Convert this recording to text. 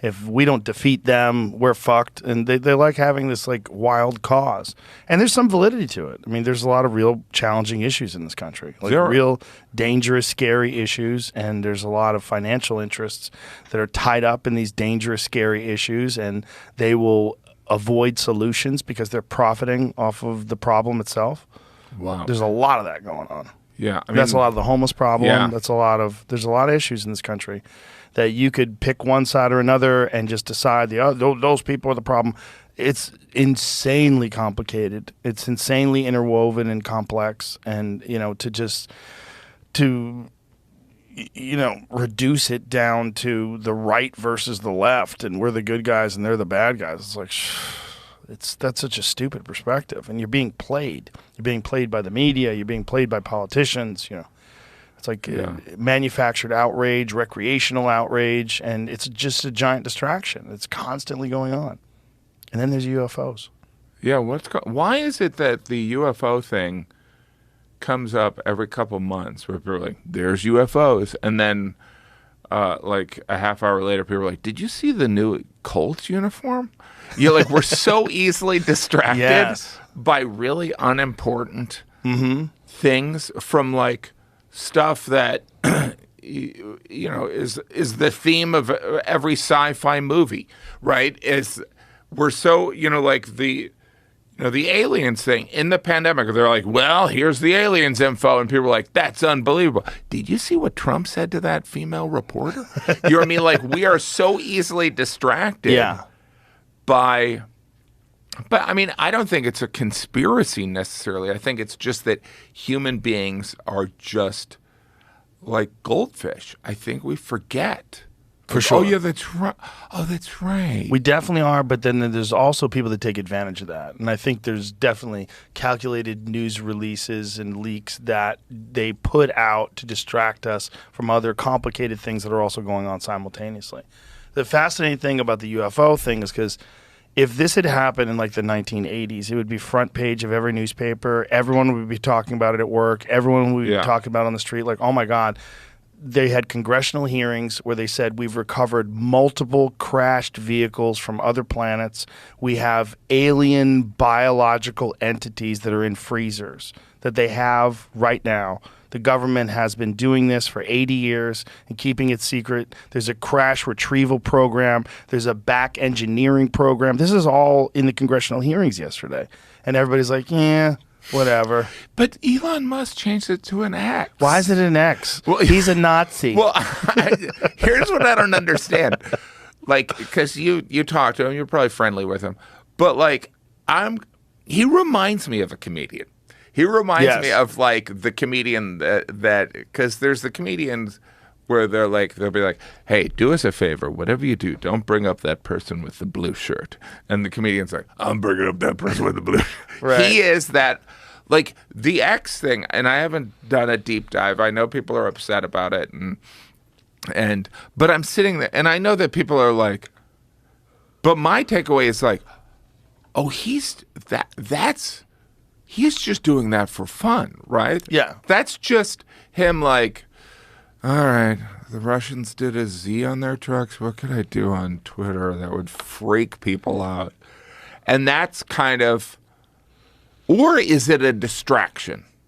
and if we don't defeat them, we're fucked. And they like having this like wild cause. And there's some validity to it. I mean, there's a lot of real challenging issues in this country, like real dangerous, scary issues. And there's a lot of financial interests that are tied up in these dangerous, scary issues, and they will avoid solutions because they're profiting off of the problem itself. Wow. There's a lot of that going on. Yeah. I mean, that's a lot of the homeless problem. Yeah. There's a lot of issues in this country that you could pick one side or another and just decide those people are the problem. It's insanely complicated. It's insanely interwoven and complex. And, to reduce it down to the right versus the left, and we're the good guys and they're the bad guys. It's like, that's such a stupid perspective. And you're being played. You're being played by the media. You're being played by politicians. It's like manufactured outrage, recreational outrage, and it's just a giant distraction. It's constantly going on. And then there's UFOs. Yeah, why is it that the UFO thing comes up every couple months where people are like, there's UFOs, and then like a half hour later people are like, did you see the new Colts uniform? You're like, we're so easily distracted by really unimportant things from like stuff that is the theme of every sci-fi movie, right? We're so like the aliens thing in the pandemic. They're like, well, here's the aliens info. And people are like, that's unbelievable. Did you see what Trump said to that female reporter? You know what I mean? Like, we are so easily distracted by, but I mean, I don't think it's a conspiracy necessarily. I think it's just that human beings are just like goldfish. I think we forget. For sure. Oh, yeah, that's right. Oh, that's right. We definitely are, but then there's also people that take advantage of that. And I think there's definitely calculated news releases and leaks that they put out to distract us from other complicated things that are also going on simultaneously. The fascinating thing about the UFO thing is because if this had happened in like the 1980s, it would be front page of every newspaper. Everyone would be talking about it at work. Everyone would be talking about it on the street. Like, oh my God. They had congressional hearings where they said we've recovered multiple crashed vehicles from other planets. We have alien biological entities that are in freezers that they have right now. The government has been doing this for 80 years and keeping it secret. There's a crash retrieval program. There's a back engineering program. This is all in the congressional hearings yesterday. And everybody's like, yeah, whatever. But Elon Musk changed it to an X. Why is it an X? Well, he's a Nazi. Well, here's what I don't understand. Like, because you talk to him, you're probably friendly with him. But like, he reminds me of a comedian. He reminds me of like the comedian that because there's the comedians where they'll be like, hey, do us a favor, whatever you do, don't bring up that person with the blue shirt. And the comedian's like, I'm bringing up that person with the blue shirt. Right. He is that, like the X thing, and I haven't done a deep dive. I know people are upset about it, but I'm sitting there, and I know that people are like, but my takeaway is like, oh, he's just doing that for fun, right? Yeah. That's just him like, all right, the Russians did a Z on their trucks. What could I do on Twitter that would freak people out? And that's kind of, or is it a distraction?